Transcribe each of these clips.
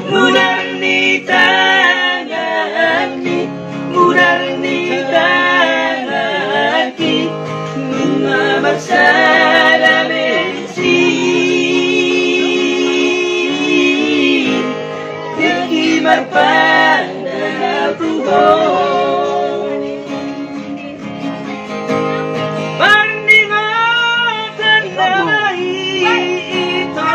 Mudar ni tanganni, mudar ni tanganki, bunga bersada bensi, berkibar pada pohon. Meninggalkan bayi itu.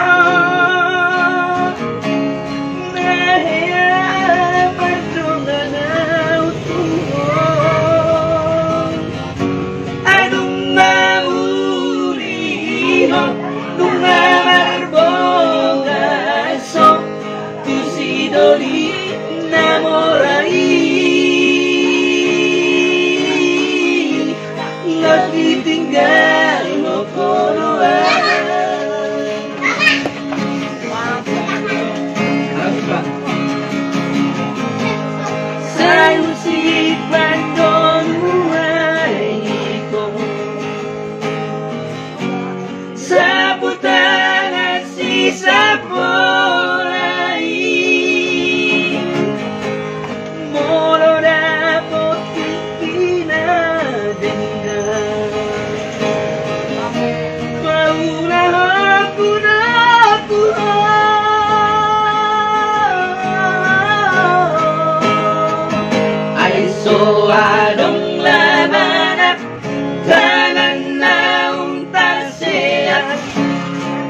Ditinggal mo konoan. Sa usipan doon buhay ko, sa putang at sisa polay, molo na po adong labanan tanan naung taseat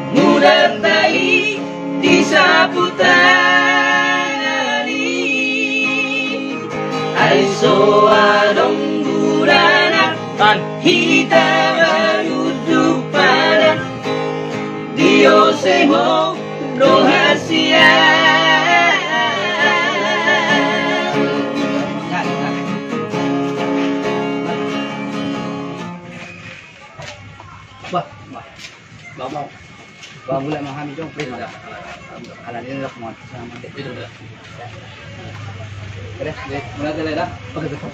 mudar tai di saputangani ay so adong burana hita manudupanan Dios mo rahasia. Bawa mulai memahami dong, please. Kalau ini udah mau sama itu udah. Mulai dari dah. Oke, betul.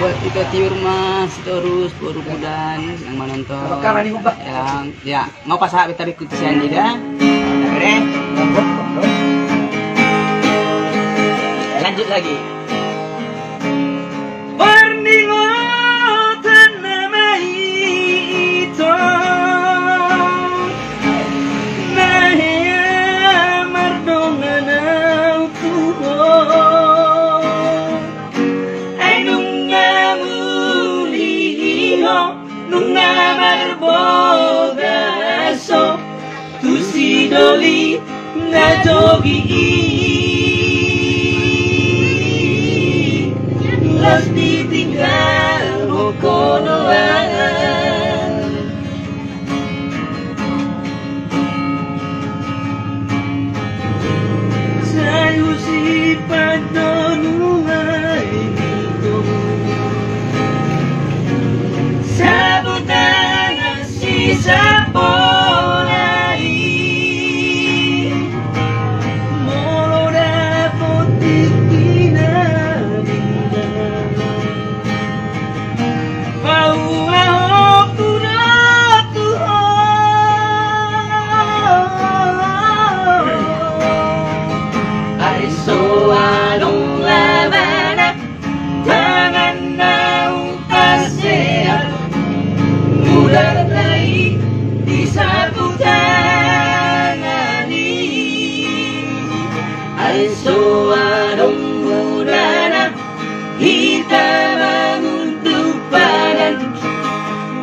Buat kita tiur mas terus baru budan yang menonton. Yang ya mau pas saat kita ikut sian dia. Oke. Lanjut lagi. Doli na jogi las ditinggal mo konoan. Sa'yo si pagdonungan ito sabutan ang sisa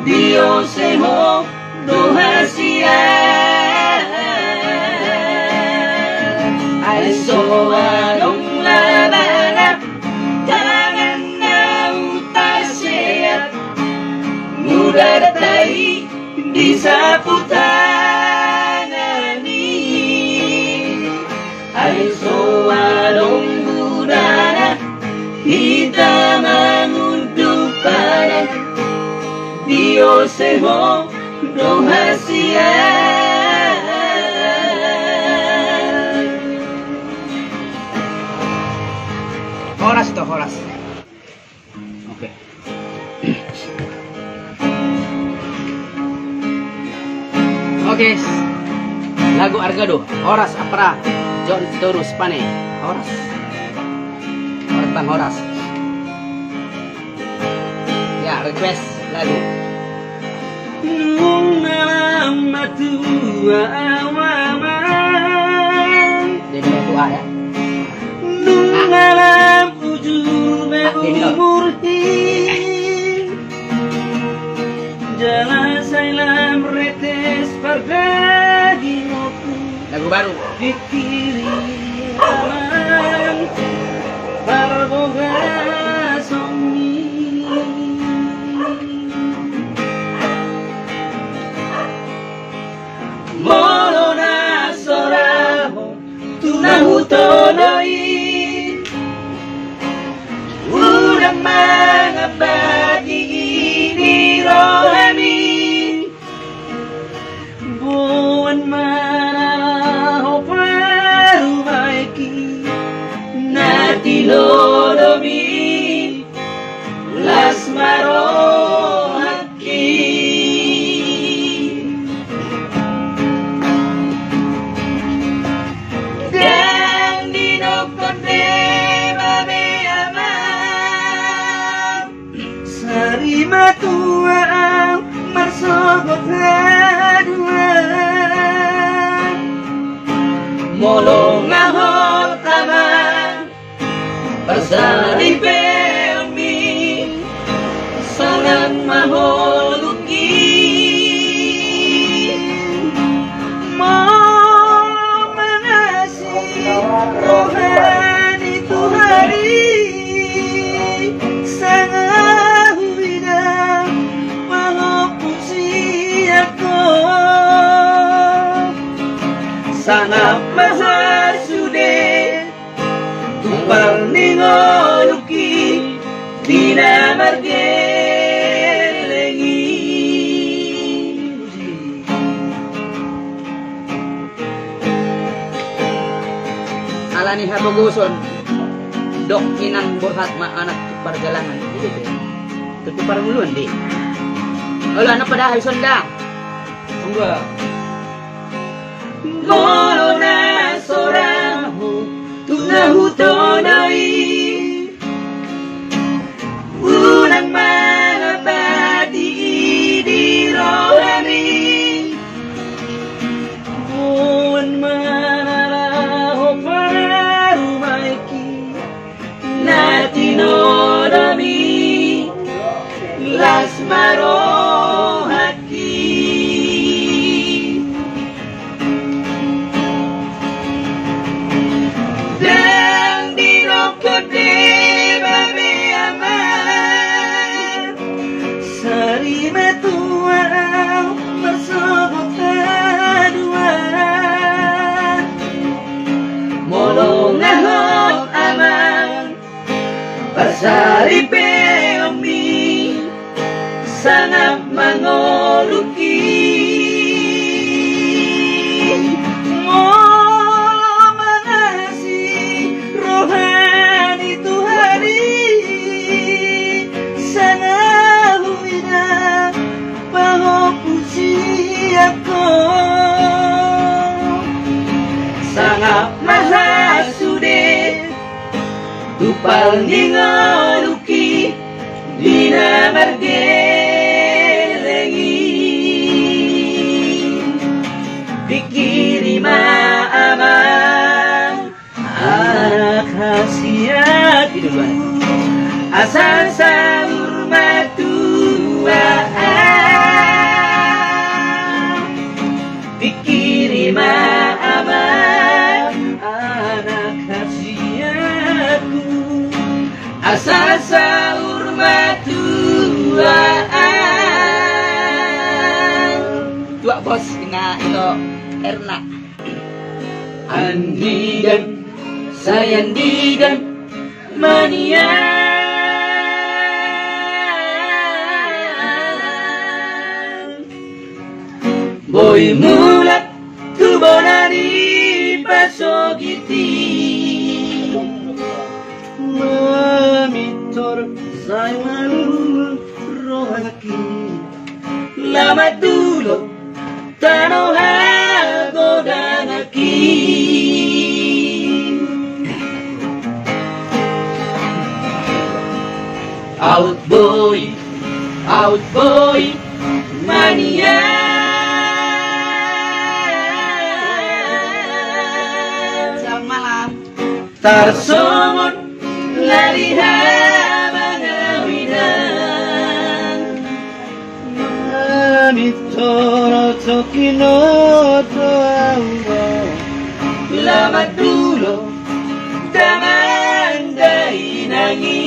Dios mo rahasia. Ay so anong labanan tangan na utaseat mudar tai di saputangani. Ay so anong budana kita mengundupanan Dios mo rahasia. Horas itu horas. Oke. Oke. lagu Argado, Horas Apra, John Torus Pane, Horas. Horas Bang Horas. Ya, request lagu. Nung alam matua awaman, Dia bilang tua ya. nung alam ujur umur hin, jalan saya retes pagadi moku Lagu baru. di kiri kanan parboga songi. Molo na soramo tunahutonoi unang mga pag-iiniro amin buwan mananaho parumaiki natilodomi las marohaki. Matua ang marsogot haduan molong ahol taman pasari pelmi sangat maholuki mau mengasih rohani Tuhari sangat sangat mahal sudah tupal ningoluki dina margelengi. Alani haboguson dok kinang burhat ma anak tupar galangan itu deh. Tupar muluan deh. Wala na padahal sonda. Enggak. Molo na soraho tunahutonoi unang mga pag-iinirami buwan manaraho parumaiki natinodami las marohaki. Sari matua masabot haduan molong ahot aman pasari peomi sangat mangoluki molong mengasih rohani Tuhari sangat huina pangopusi ako sangat mahal sudah tupal ningoluki dina margelengi dikirima amang anak hasiatku asal sahur matuaan dikirima amang anak hasiatku asal sahur matuaan. Tua bos ina ilo Erna. Andigan sayandigan mania boy mulat kubonani pasogiti mamitor sayang rohaki lama dulu tanoh goda Out boy, mania. Selamat malam. Tarsomon laliha bangawidan Mamitoro toki no doawa Lama dulu damandai nangis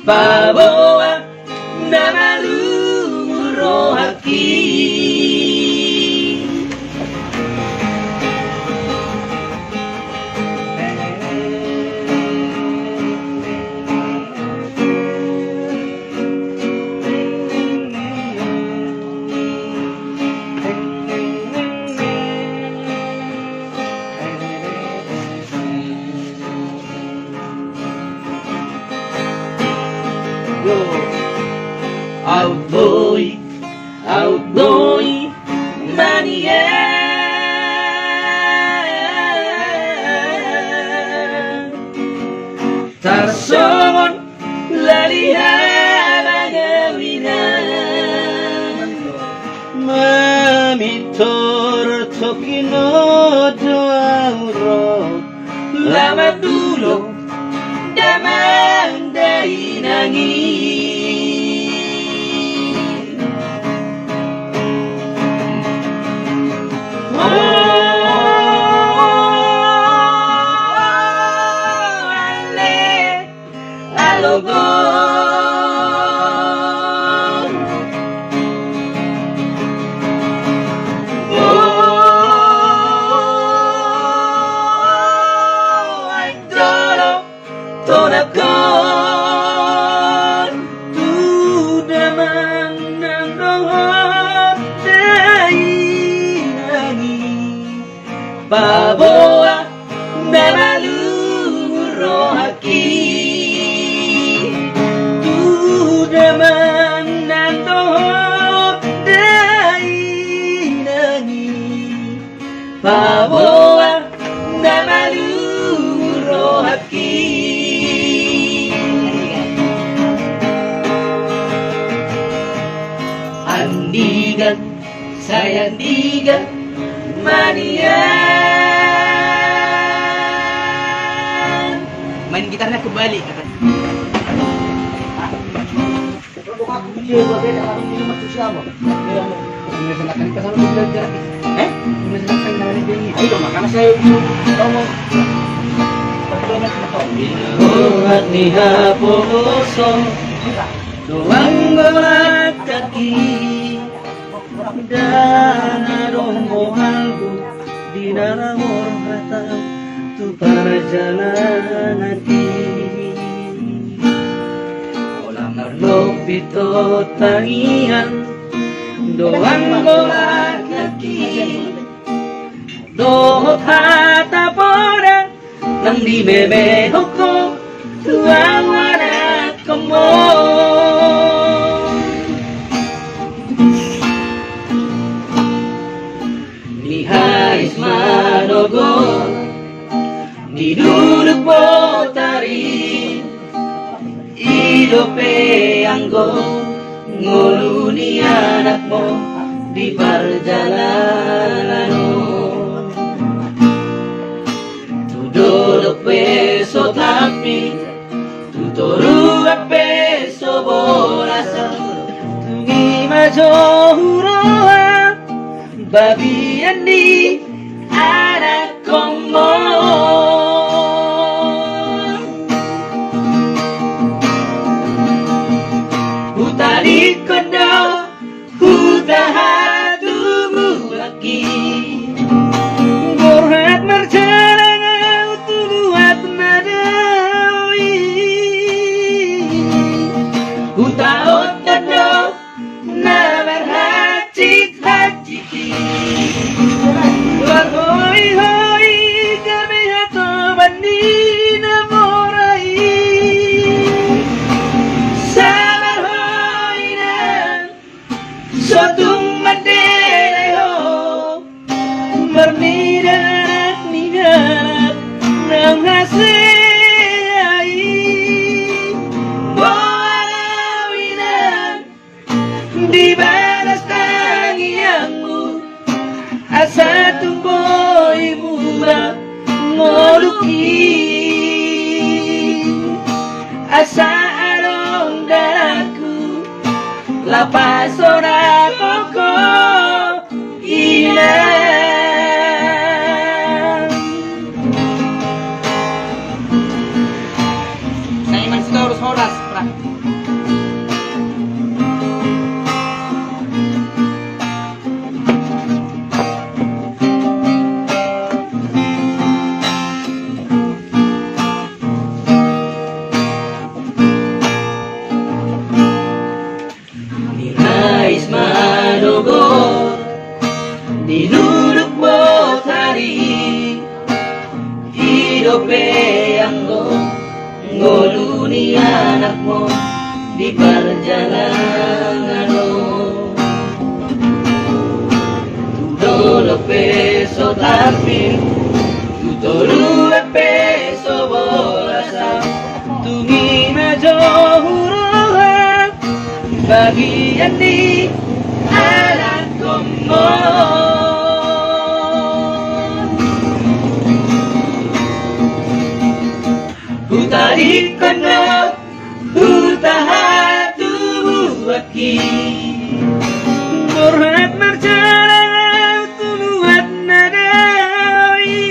Bawa nama luhur haki Out boy, mania. Tarsomon laliha bangawinan Mamitor tokino doauro Lama dulu damandai nangis Bawa nama luhur haki tu deman dan toh dai nangi Bawa nama luhur haki Andigan saya andigan mania Main gitarnya kembali kata. Ayo makanya saya ngomong Buat ni haposo Doang golak kaki Dan arombo halgu Di dalam orang tu perjalanan hati Olang arlok pito tangian Doang golak kaki Dohot hata porang Nang di bebe hoko Tuang warat kemo Ni haris manogol Diduduk potari Hidupe anggo Nguluni anakmu Di perjalanan Tuduluk peso tapi Tutoru peso bolasa Tungi majo huroha Babi andi Anak komo Hutarik kondo hutahatumu lagi Borhat marjana utuluat madawi Hutaot kondo nabarhacit haciti Warhoi hoi kami hato bandina morai Sabar hoi na Sotung mandere ho Mernidat nidat Nang hasai Boalawinan Di balas tangianmu Asa tumboy mula Ngoluki Asa along daraku Lapas ora koko ilang Saya man setorus horas, pra. Nais manogor Dinuduk botari Hidope anggo Ngoluni anakmu Di perjalanan Tudolo peso tapi Tutolu peso bolasa Tungi majo huroha Bagian di alat komon Hutarik kono hutahatu waki Borhat marjana tuluat nadawi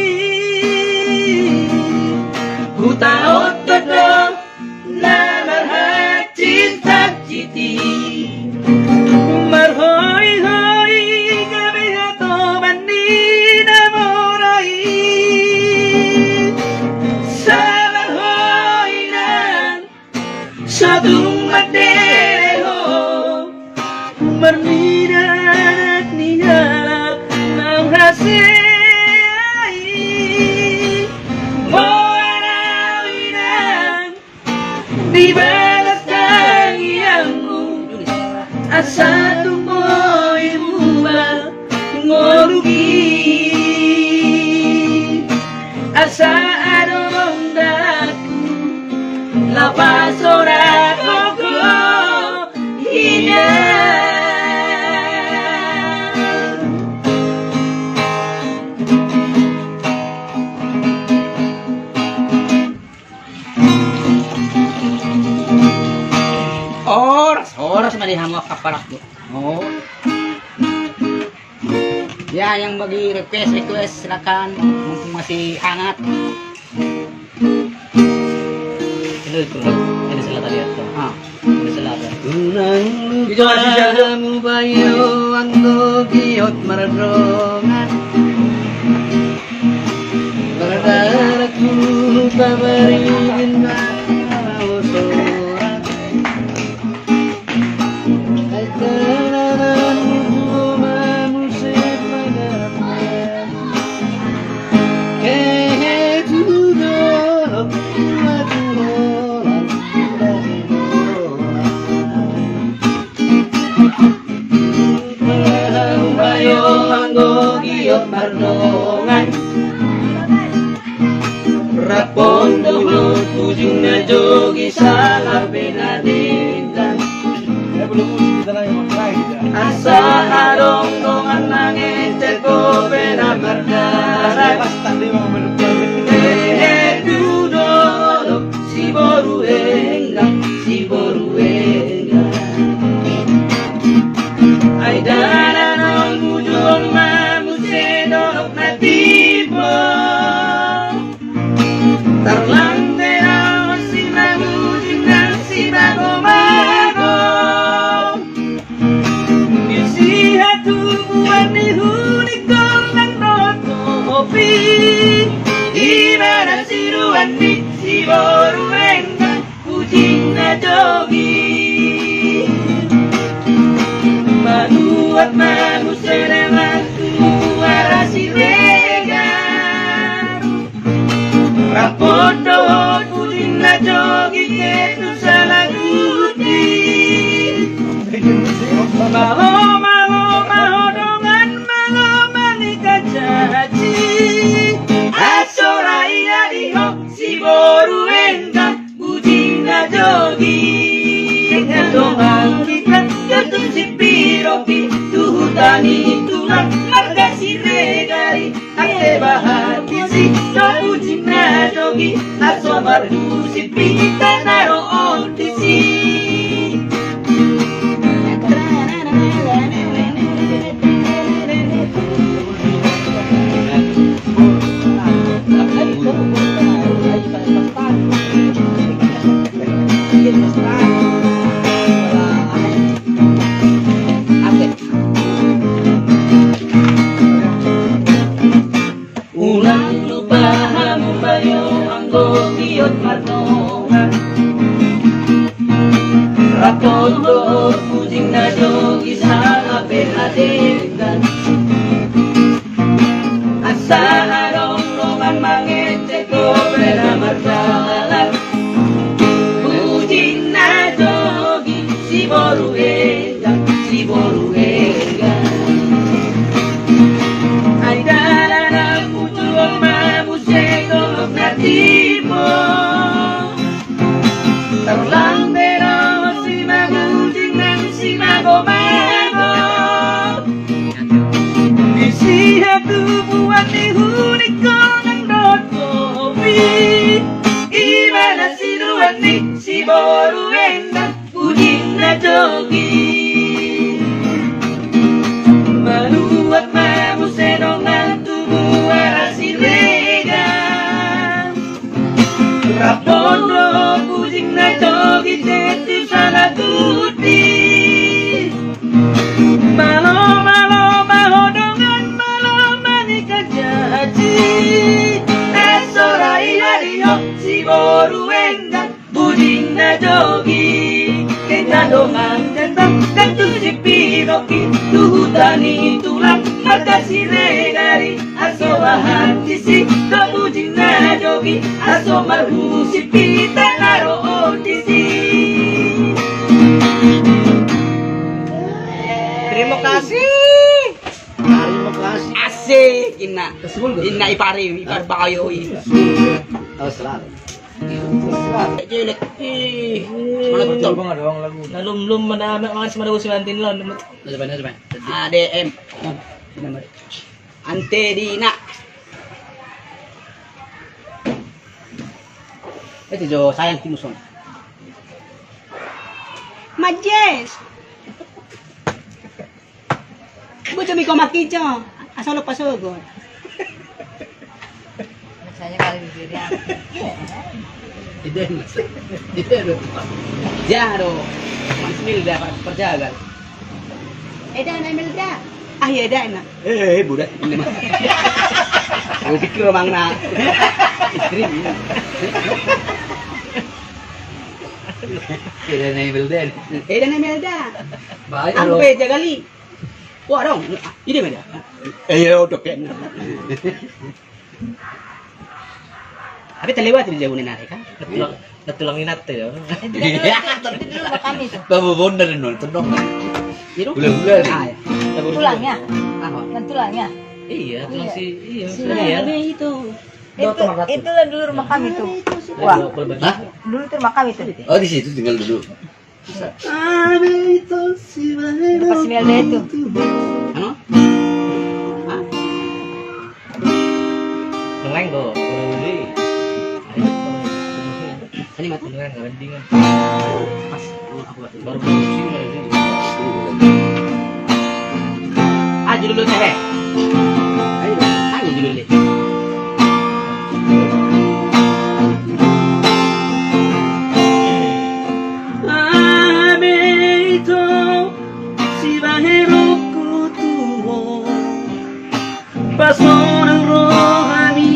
Hutaot kono namarhacit haciti Marhoi hoi kami hato bandina morai Sabar hoi nan Satung mandere ho Mernidat nidat Nang hasai Boalawinan Di balas tangianmu Asa tumoy mula ngolugi Asa adong daku Lapas ora koko hilang Horas malihan mo kaparak mo. Oh. Ya, yang bagi request silakan mumpung masih hangat. Ini salah tadi ya. Ini salah. Itu masih bayo ando giot maradongan. Berdaraku kabarin Mardongan Rapondo mo ujung na jogi salah benadindan Asa harong dongan nangin ceko bena mardara dudolo si boru enggak ay dana nong ujung Tarlante na si mago si mago doang kita jatuh si piroki tuhutani tulang marga si regari ate bahati si kabuji na jogi aso margu si pita naro ontisi ulang lupa hamu bayo anggo kiot martonga rapon dohor pujing na jogi sa ape adegan asa harong roman mangete ko pera martalan pujing na jogi si boru egan ay darana putuang mamusego natimo tarulang pero si magujing ng si mago-mago isiha tubuan ni hunik ko ng rotopi imana sinuan ni si borueng ng pujing na jogi maluwat mamuseno ng tubuh arasi regan rapondo pujing na jogi tetu sana tuti malo mahodongan malo manika jaji asorai hariyo si borueng ng pujing na jogi kena dongan tentang tentu si piroki tuhutani tulang mata si regari aso bahati si kabujing na jogi aso marhu si pita naro ondisi. Terima kasih. Asik ina ipari bayo selalu jelek mana betul bang ada lagu nalum mana masih mana usia antin lah coba ADM Antedina itu jo sayang timuson Majes buco mi komakicho asal lo pasogon saya kali bibirnya itu jaro Mas Milda perjaga edan Milda iya edan budak ini mah gue pikir mangna istri edan Milda baik ampe jagali wah dong ini mana udah kan tapi terlewat di jauh nari kan? Natulangin natin yun. Tapi dulu ba kami to? Bababon na rin nun. Tunong. Bulan-bulan. Tulangnya? Tulangnya? Iya, tulang si iya. Itu. Itu lah dulu rumah kami tuh. Wah, Hah? dulu tuh rumah kami tuh. Oh di situ tinggal dulu. Pas Melda itu. Ano? Ngeleng kok, kurang lebih. Ini mati. Ngeleng, ngelendingan. Pas aku Baru pusing lagi. dulu teh. Ayo, dulu deh. Pasó ng rohani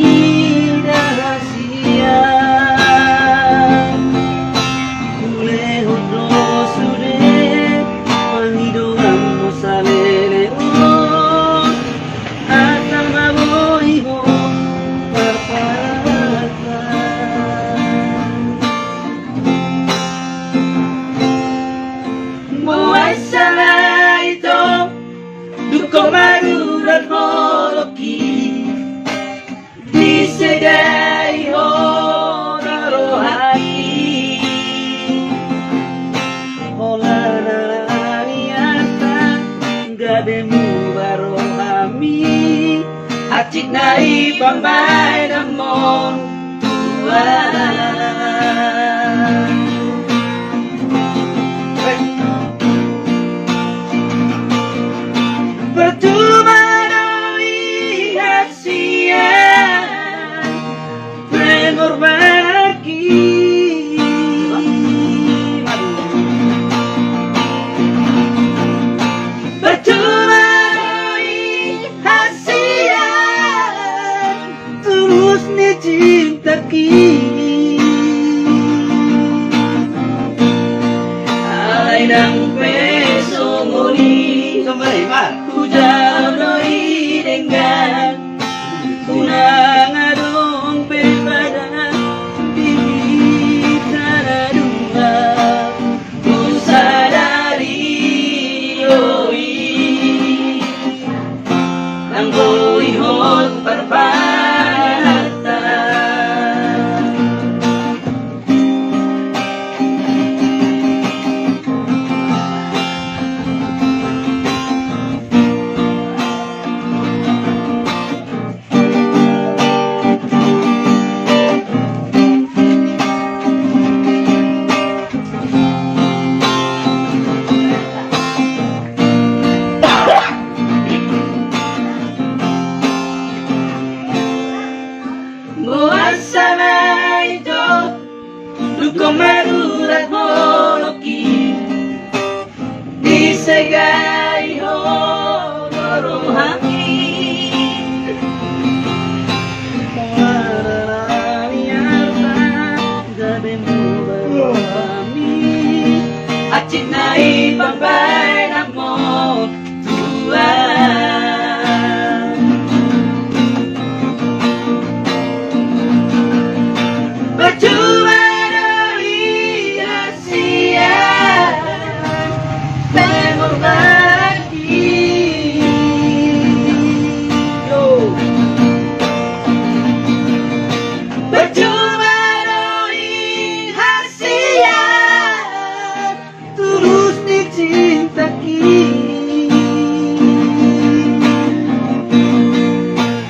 rahasia lejos los suré panghidoan mo sa leleon at ang mabuhay mo papatan buhay sana ito duko marurat mo Disedai ho narohani Hola Acik na ipambay na mo percuma lihat sia berbagi percuma lihat sia tulus ni cinta ki alay ng peso muli hujan doi dengan unang adong berbada di tanah dua ku sadari oi nang boihon perbanata buat sana itu luka marurat moloki disegai honoro haki acik na ipambay na mo Tuhan percuma lihat sia berbagi percuma lihat sia tulus dicinta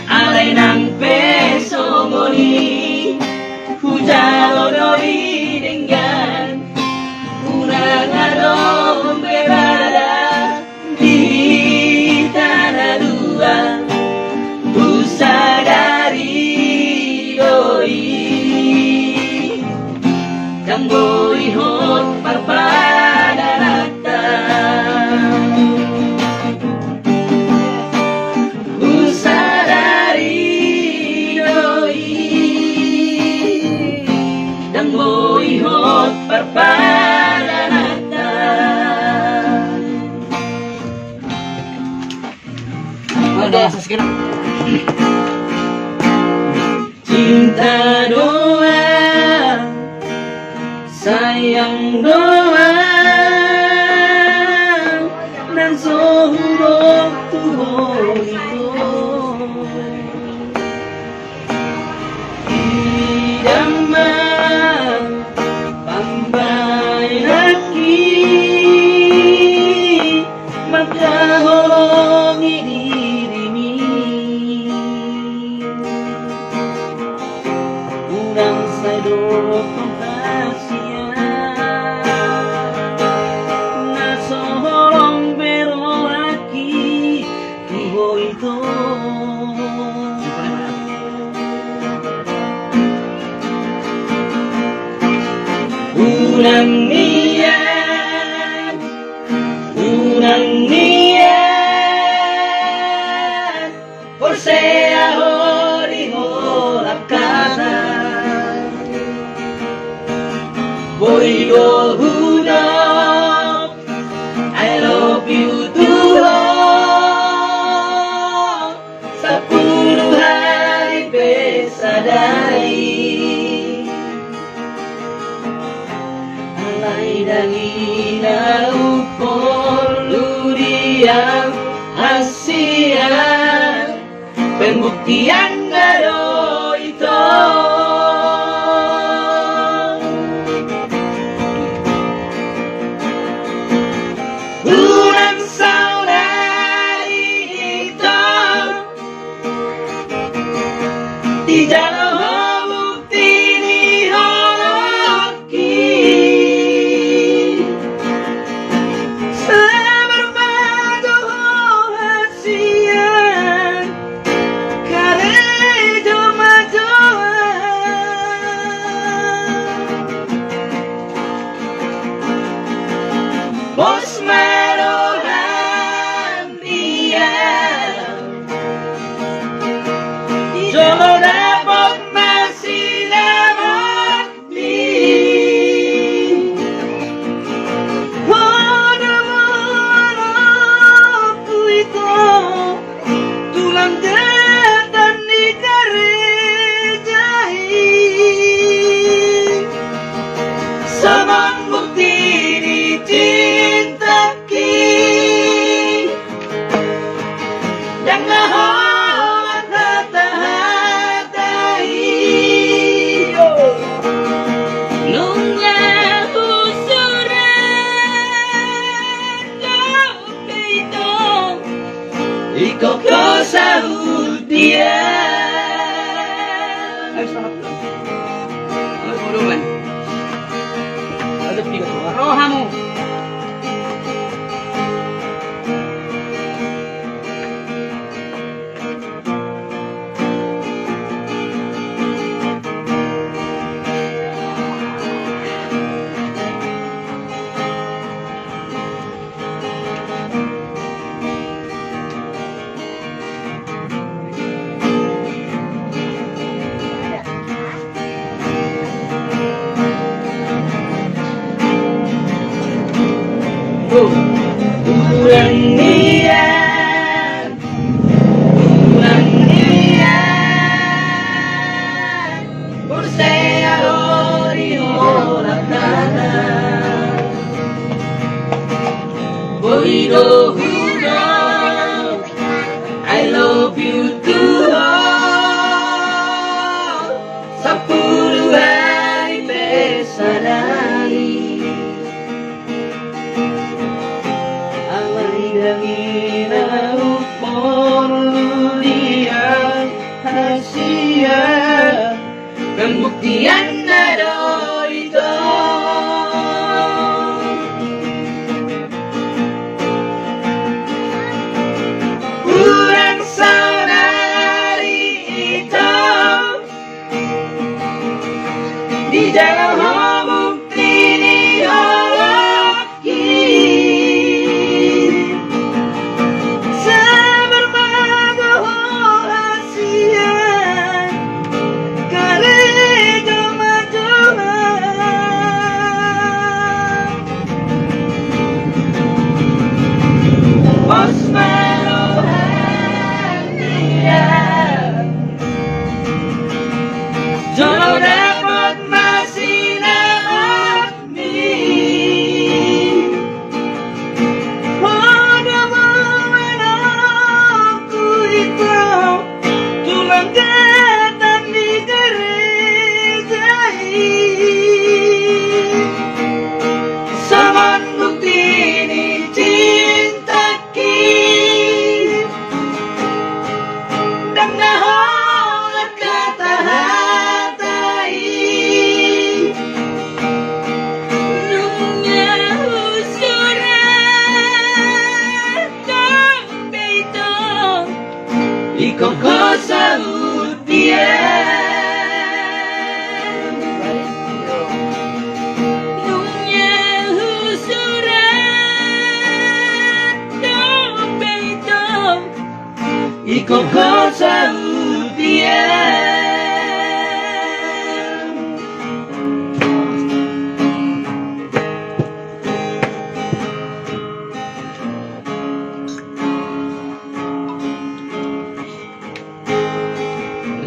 alay ng peso muli hujan doi dengan unang adong berbada di tanah dua ku sadari doi yang boihon perpadanata ku sadari doi yang boihon perpadanata ada sekarang cinta doa sayang doa dan suruh Tuhan idaman pambay laki magkahongi dirimi unang sa'yo kompasya nasolong pero laki tuho ito unang niyan por sea hori horak kata boy go hudap I love you Tuhan 10 hari besadari alay dangina upol luriang Asia pembuktian gado itu unang saudari itu Bos marohan dia Jolo dapat masih dapat di Aku itu tulang dan dikerjai Sabang bukti dicintaki Dan lahat hata-hatai Nungnya usuran Ito Ikaw ko sa dia Ay, sarap lang Ay, kulungan Roha mo. Bulan nian Bersaya hori orang nana Boy do hudo I love you too Sepuluh hari besadari Pembuktian ada itu Kurang saudari itu Di dalam bukti diolaki Bos marohan dia Jolo dapat masih dapat di Pada momen aku itu Tulang ketan dikerjai Saman bukti Ikaw ko sa utian Nungnya husuran Dompito Ikaw ko sa utian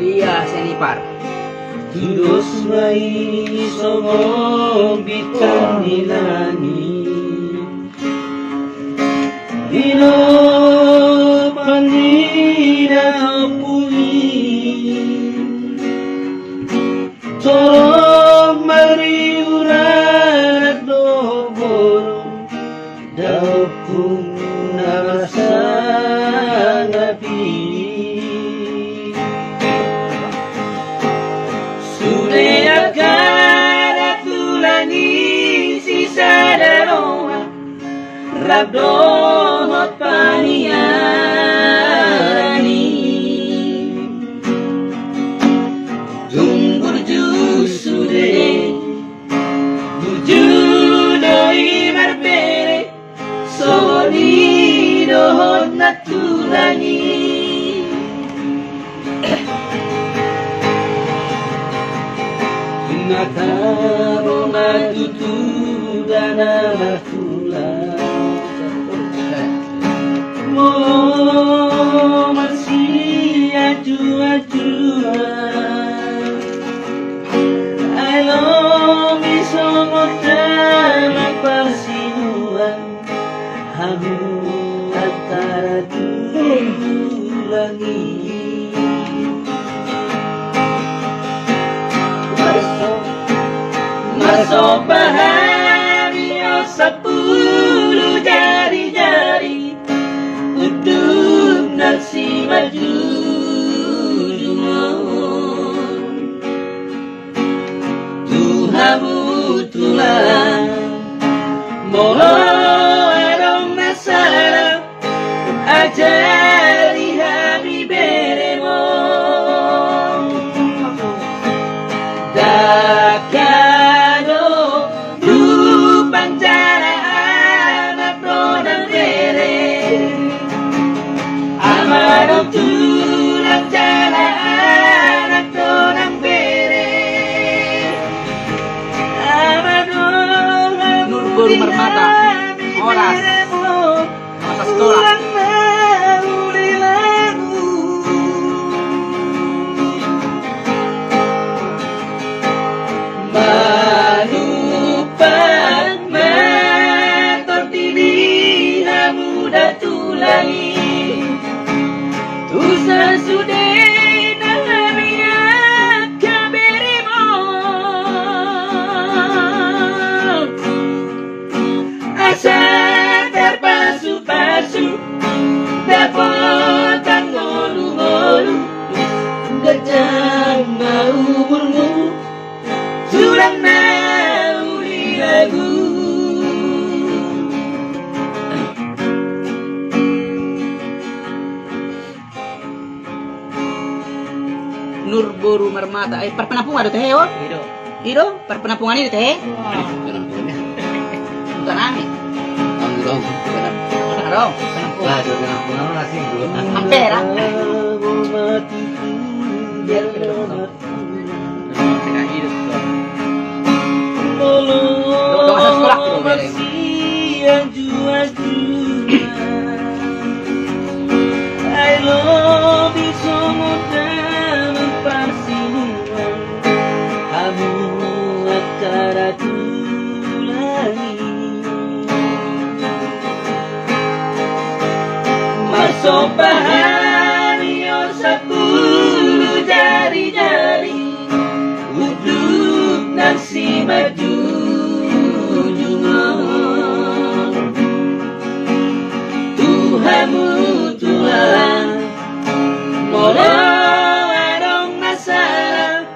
Ria Senipar Tudos may songong bitan nilani Dino panina puin Torong mariuran at doborong Daw kung narasan api Rabdohot paniyani Junggur jusude Bujudoi marbere natulangi Nataro matutu dana matula Molo masih aju-ajuan I love you so much dalam persinuan Hamu antara tulangi Masuk bahari sepuluh jari-jari Uduk nasi maju Tuhamu tulang Molo adong nasara Ajari hami beremo Dakado du pancara anak rodang bere Amadong tulang jala anak rodang bere Amadong Nurul Marmata, Oras, masa sekolah. Manupat mator diri muda tulangi Tusa sudah nangamiya kaberimo Asa terpasu-pasu dapat ngolu-ngolu Gajah umurmu Sulang nauli lagu Nur Boru Marmata. Perpenampungan ada teh, oh? Hido. Ido, perpenampungan ini teh. Penampungannya. Bukan aneh. Ang dong. Bukan dong. Lah, do penampungan lo nasi bro. Ampera. Biar kita sama. Tengah hidup tuh. Udah masuk sekolah tuh, I love you so much dalam persinuan Kamu acara tulangi Masuk bahari sepuluh jari-jari Uduk nasi maju Tuhamu Tuhan Molo adong nasara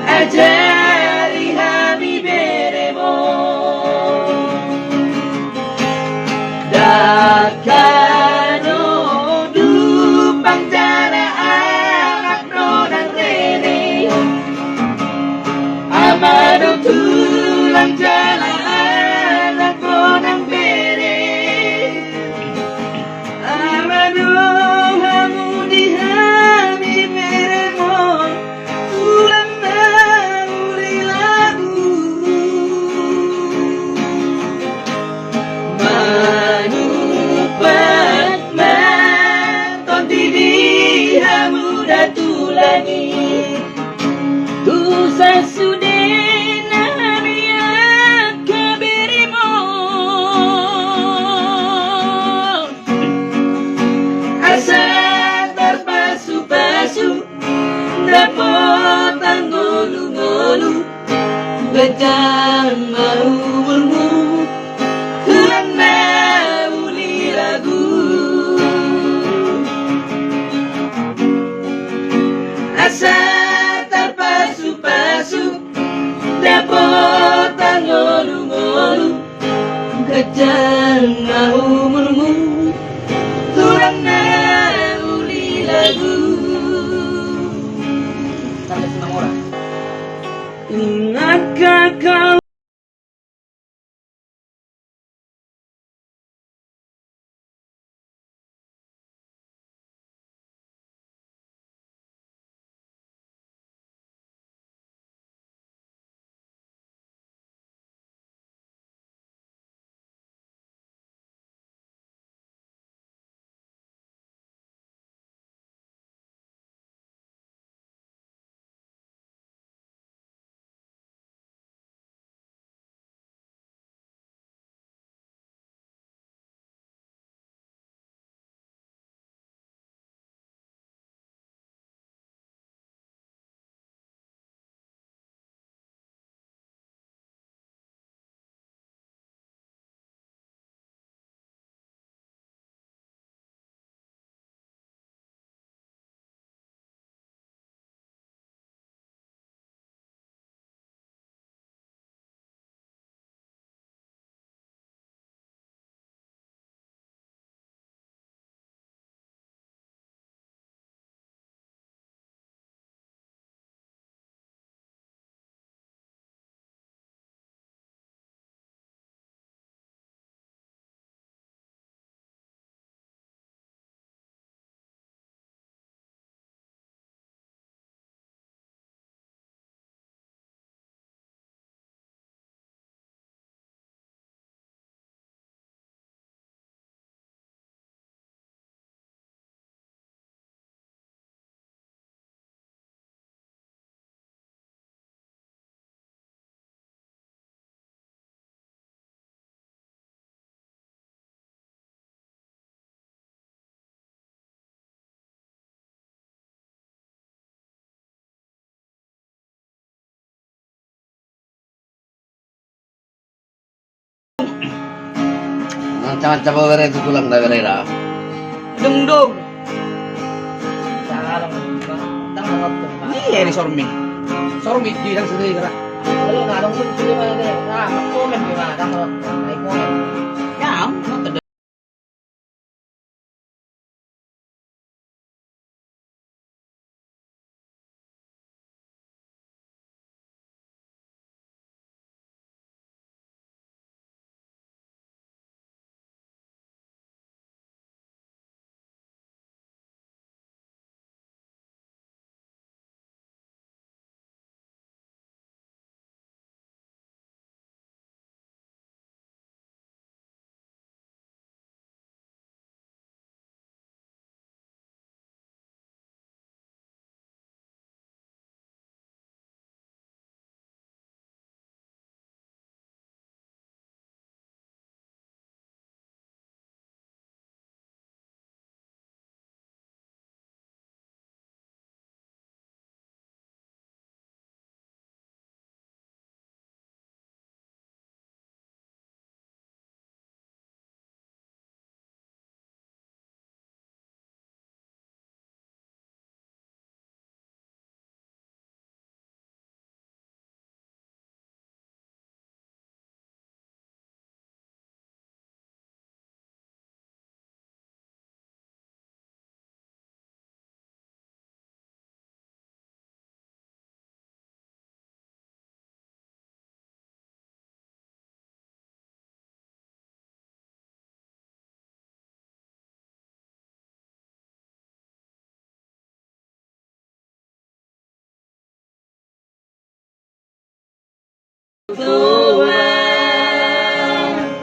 Ajari hami beremo Dakado du panjara anak rodang rene Amado tulang jala anak rodang bere Amado hamu dihami beremo Tulang nauli lagu Manupat maton didi hamu datulangi Tusa sudah namiak kaberimo Asa terpasu-pasu dapat ngolu-ngolu Gajah umurmu Tulang nauli lagu Asa terpasu-pasu dapat ngolu-ngolu Gajah umurmu Tulang nauli lagu Sampai senang orang. Ingatkah kau Macam-macam orang itu tulang dah berera. Dungdung. Sa alam ko. Tangan ko. Iya ni Sormi. Sormi di lang sendiri kira. Wala na dong kun sila man na. Mag-comment di ba? Tangan. Ay comment. Ya, mata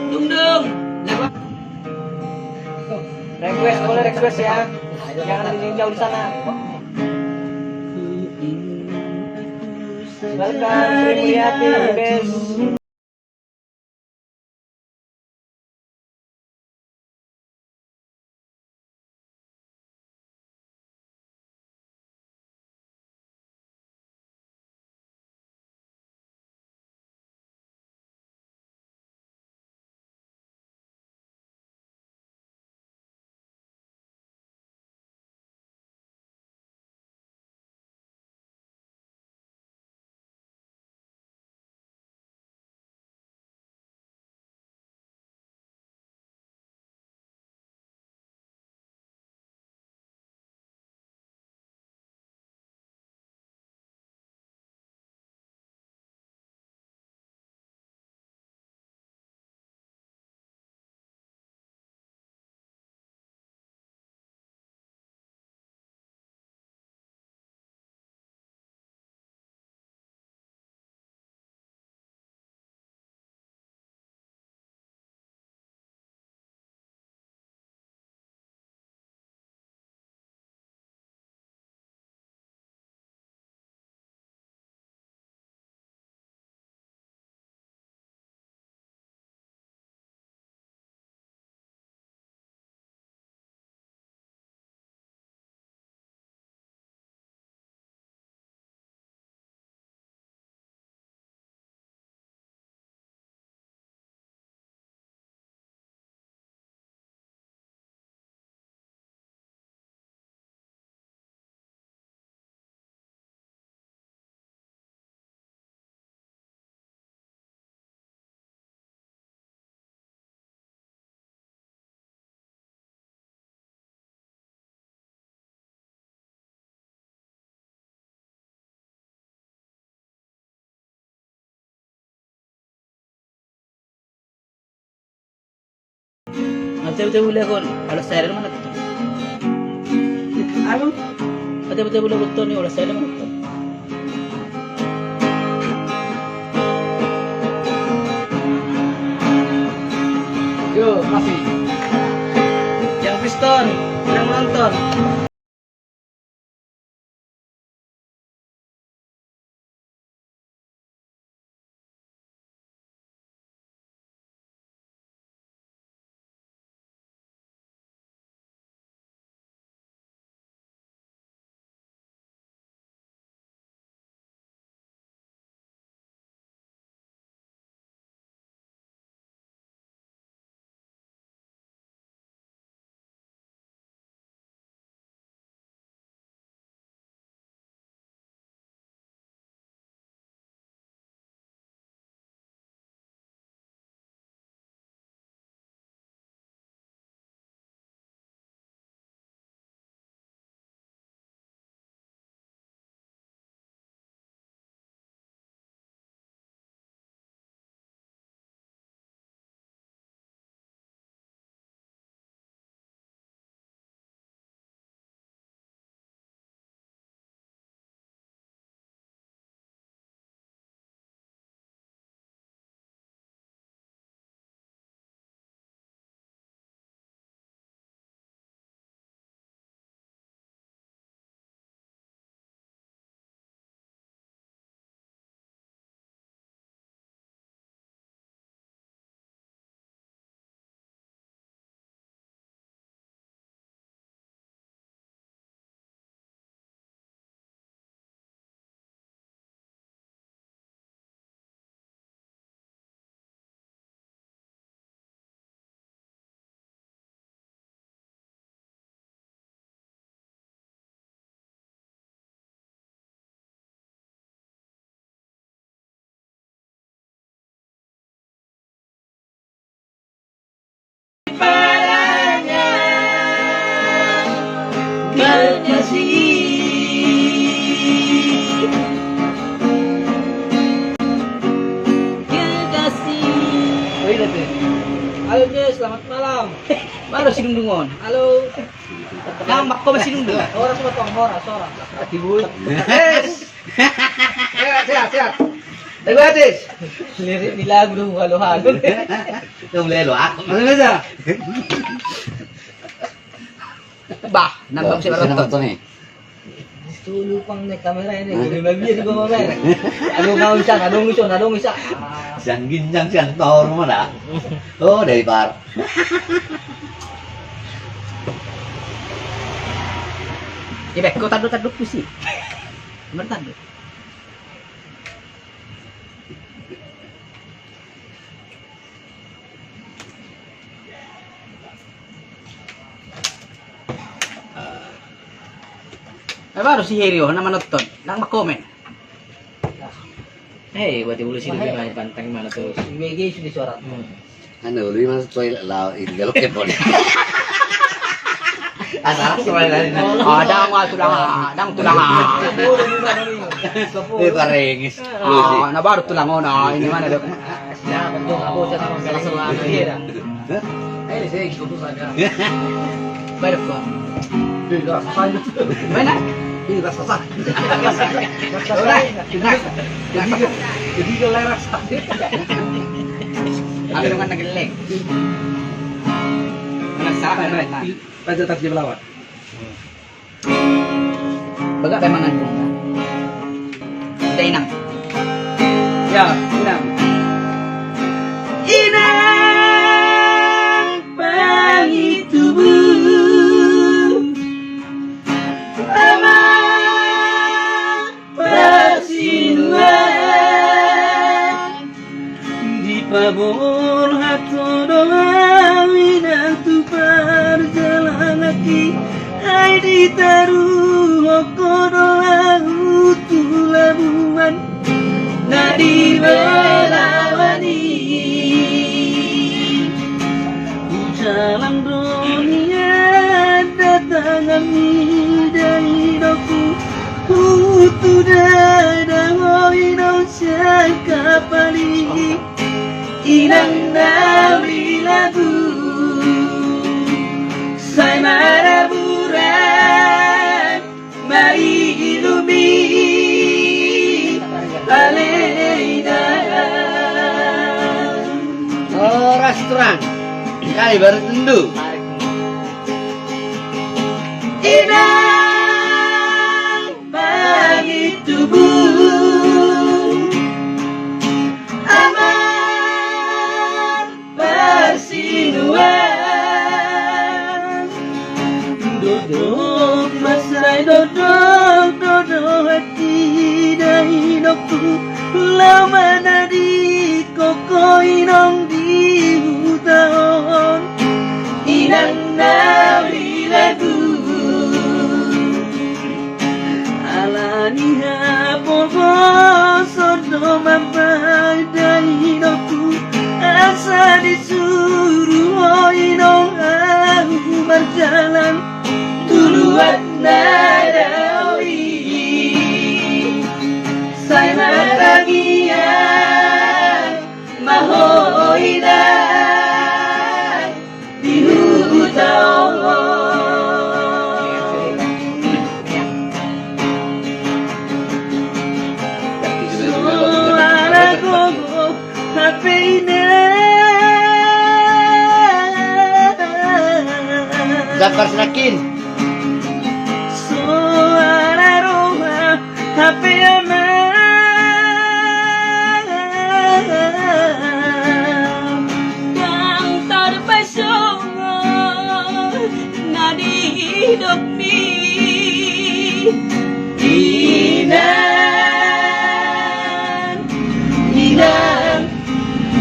Dungdung. Lewat. Request boleh request ya. Jangan jauh di sana. Welcome Sri Mulyati, best. Betul-betul boleh kon. Kalau saya mana tu? Ano? Betul-betul boleh betul ni. Kalau saya mana tu? Yo, masih. Yang piston, yang menonton. Selamat malam. Baru sinundungon. Halo. Nambak ko ba sinundung? Orang semua tuang orang, seorang. Tibul. Sehat. Lagu hadis. Lirik di lagu dong, halo-halo. Tum lelo ako. Ano na siya? Bah, nambak si Baroton. to ni. Dulu pang naik kamera ini, jadi mabir ko mamaya. Anong isa? Siyang ginjang siyang tor mo na. Oh, dari par. Ibek ko taduk ko si. Mertaduk. Baru si Herio na menonton, nang makomen. Buat ibu sih lebih banyak pantang mana tuh. Megi sudah suara. Ano, luwi man sa toilet lao, igalok ke pon. Anak soalnya dari na. Dang tulang. Eh, parengis. Na baru tulang na ini mana dok. Ya, betul. Aku saya sama salah sama Megi. Eh, saya ikut saja. Baru ko. Tidak, saya. Mana? Ini rasa sah. Jadi kalau rasa. Ako naman nagiling. Nagsaka na rin. Pada tak dia melawan. Baga kay mga nandun. Inang. Ya, inang. Inang pangitubu ama persinuan di pabor hato doa winantu perjalanan hai ditaruh kodoa utulabuan nadi belawani jalan dunia datang ami dari doku utu dada hoino siaka pali inang dari lagu saya maraburan mai ilumi aleida Oh, restoran. Kai baru tendu. inang bagi tubuh aman persinuan dodok masrai dodok hati dari hidupku lama nadi koko inong di hutan inang nawi lagu alaniha popo sodo mampai dari hidupku asa disuruh inong aku berjalan duluan nadawi saya maragian mahoidan di hutan suara gogo HP ini Zakar Serakin. suara roha HP yang terpesona nadi hidup ni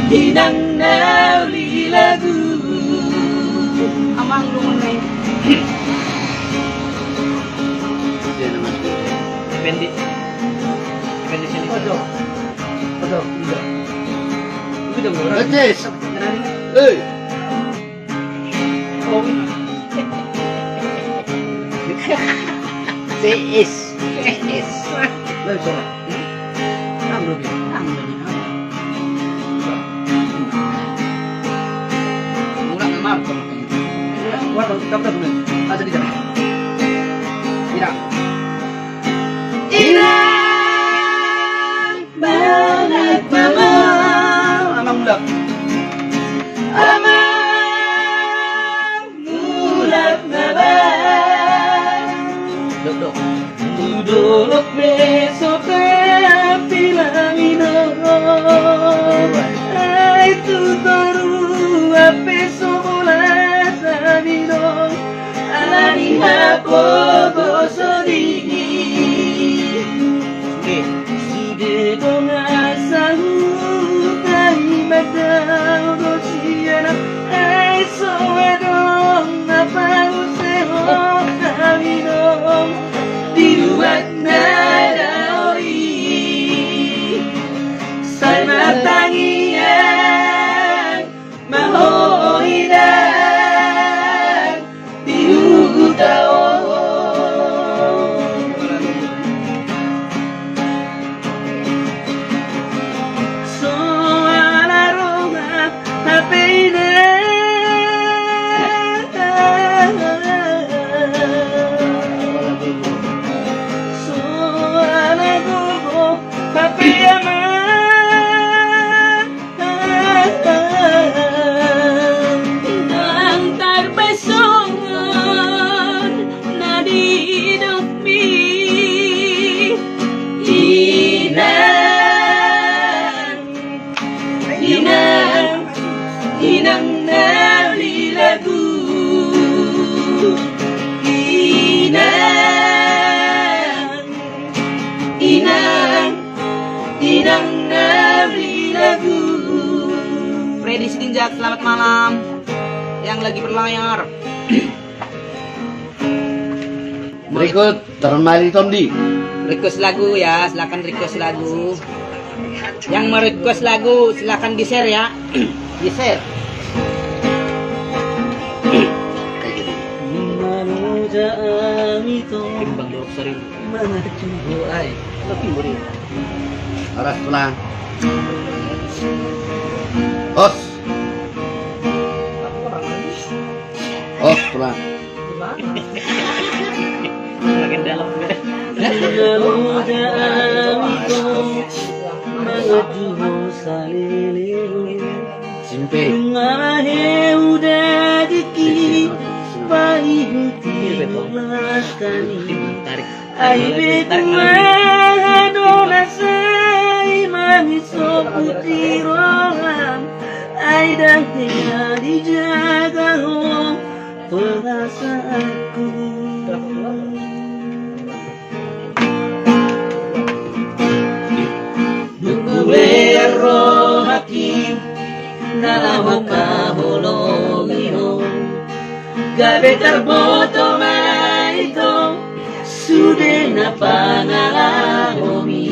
inang nauli lagu amang lumunay Dia nama tu. Depende sini. Betul. Tidak. Itu dah Bacis. Eh. Cis. Lalu suara. mula nga malam sama kayak gitu. Waduh, kita dulu. Aja di jalan. Tidak. Inang banget mama. Amang mulak. Amang mulak mama. Dok. Duduk besok bilang ay tutoro besok bola sabino alani hapo bosodi sude dongasahu kai madao dosiana ay soedong apa useho kamino dibuat nadaoi sana tangian mahoidan diutao soala roga hapina soala gogo hapiyama Inang nalilagu Inang nalilagu. Freddy Sitinjak, selamat malam. Yang lagi berlayar. Berikut Termali Tondi. Request lagu ya, silakan request lagu. Yang mau request lagu silakan di share ya. Di share. Timbang Dorok Sari. Tapi boleh. Aras pulang. Os. Os pulang. Makin dalam. Simpe. Tarik. Dukuero hakim dalam kahologiho gabe terboto maito sude na pangalahomi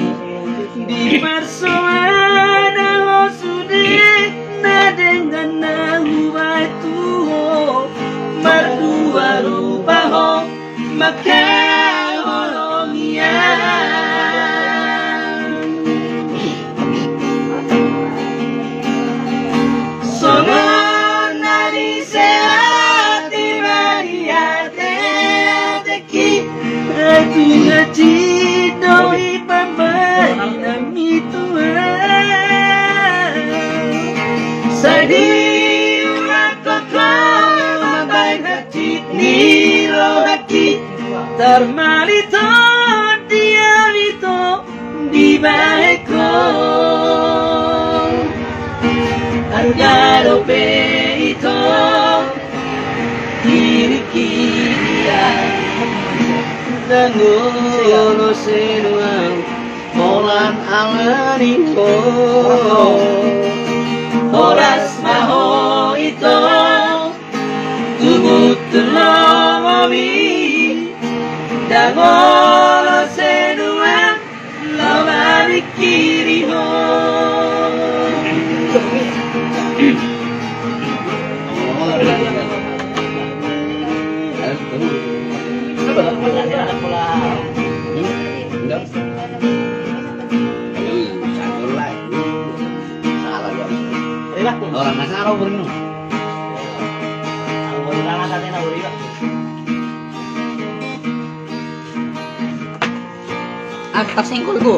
di persoana ho sude na dengan na huwai tuho berdua rupa ho maka ngaji doi pambai nami Tuhan sadi rakaka mabai hati niro hati termalito dialito di baiko andaro peito dirikia Dangono senuang Molan alanito Horas maho ito Tubut tulongomi Dangono senuang Lawan ikiri mo Orang Nasaro berenung. Atas singkul ko.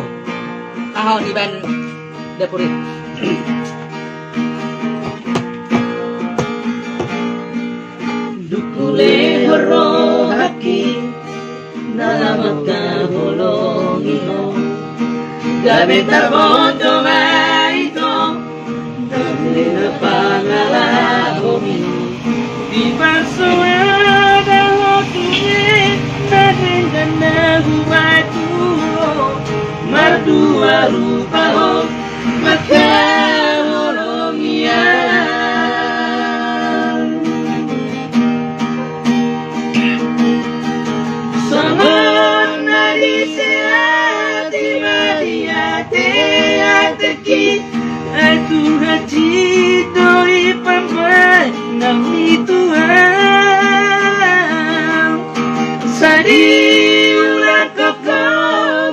Ahon iban dapurit. Dukule horo haki dalam mata bolongino gabe tarbondo maito dapina pangalahomi di pasuada hotune nadengana huaturo mardua rupaho maka holongian aku hati doi pampai nami Tuhan sadi ulah koko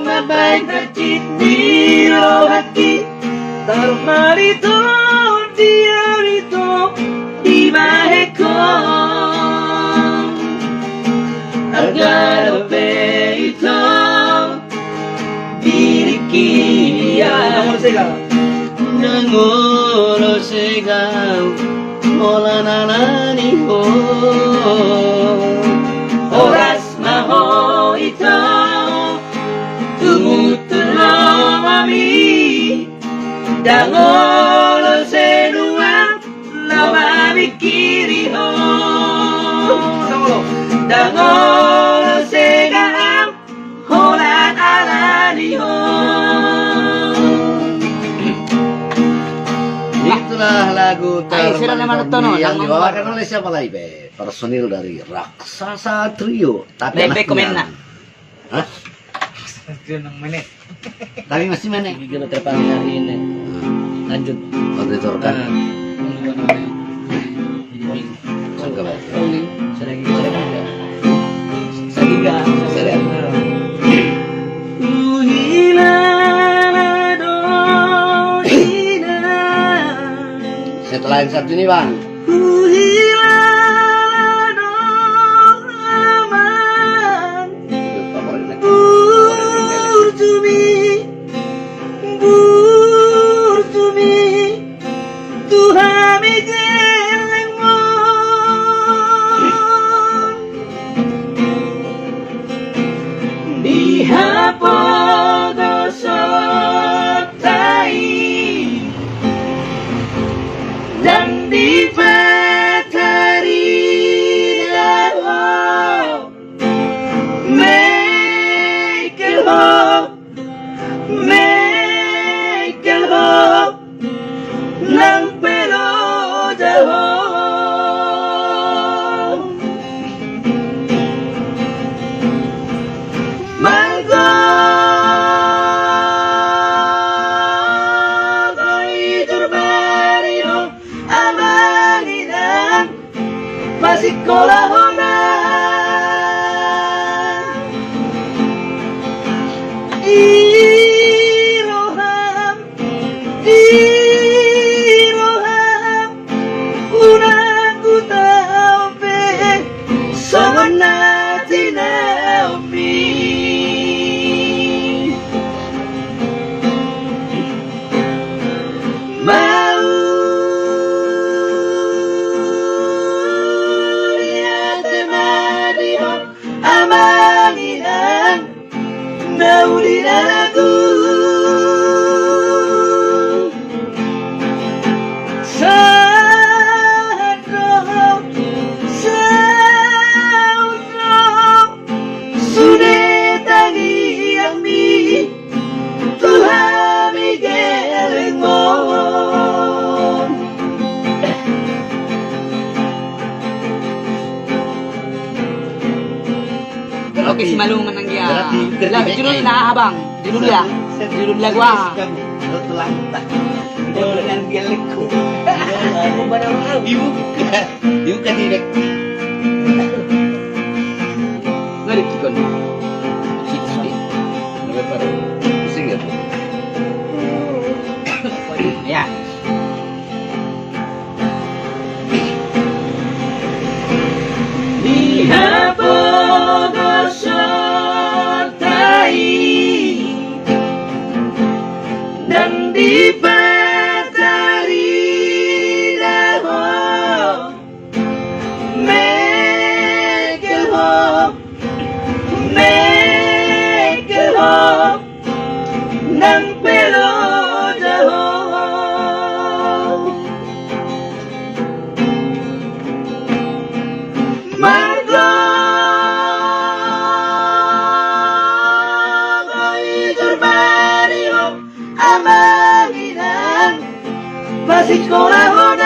mabai kacit di hati tarmarito diarito di baheko agar beito diri kia Nangolo segau mola nanani ho Oras maho ito Tumutulo mami Dangolo senua Lawa mikiri ho Dangolo segau Holan alani ho Itulah lagu Sila naman ito, no? yang dibawakan oleh siapa lagi, Be? Personil dari Raksasa Trio. Tapi Bebe, komen na. Hah? Tapi masih mana? Gigi na terpanggil hari ini lanjut Auditor kan? Jadi Sangka Be? Sadiga Setelah yang satu ini, Bang. dan di batari dalam make it hope ng pelo jauh Margo Masikolah hona Iroham Unang utau pe Sonat inaumi Amanginan Naulinan aku Sadro Sudah tangi ami Tuhan migelengmo Oke, si Malung menang dia. Berarti Judul nah abang, judul ya. Judul lagu ah. Setelah dengan gelekku. Ibu kan tidak. Ngeri kikon. Pusing ya? Ya. Patarina, make it home, make it home, ng peloda home. Margo, itur barrio, amanginan, masih sekolah honan.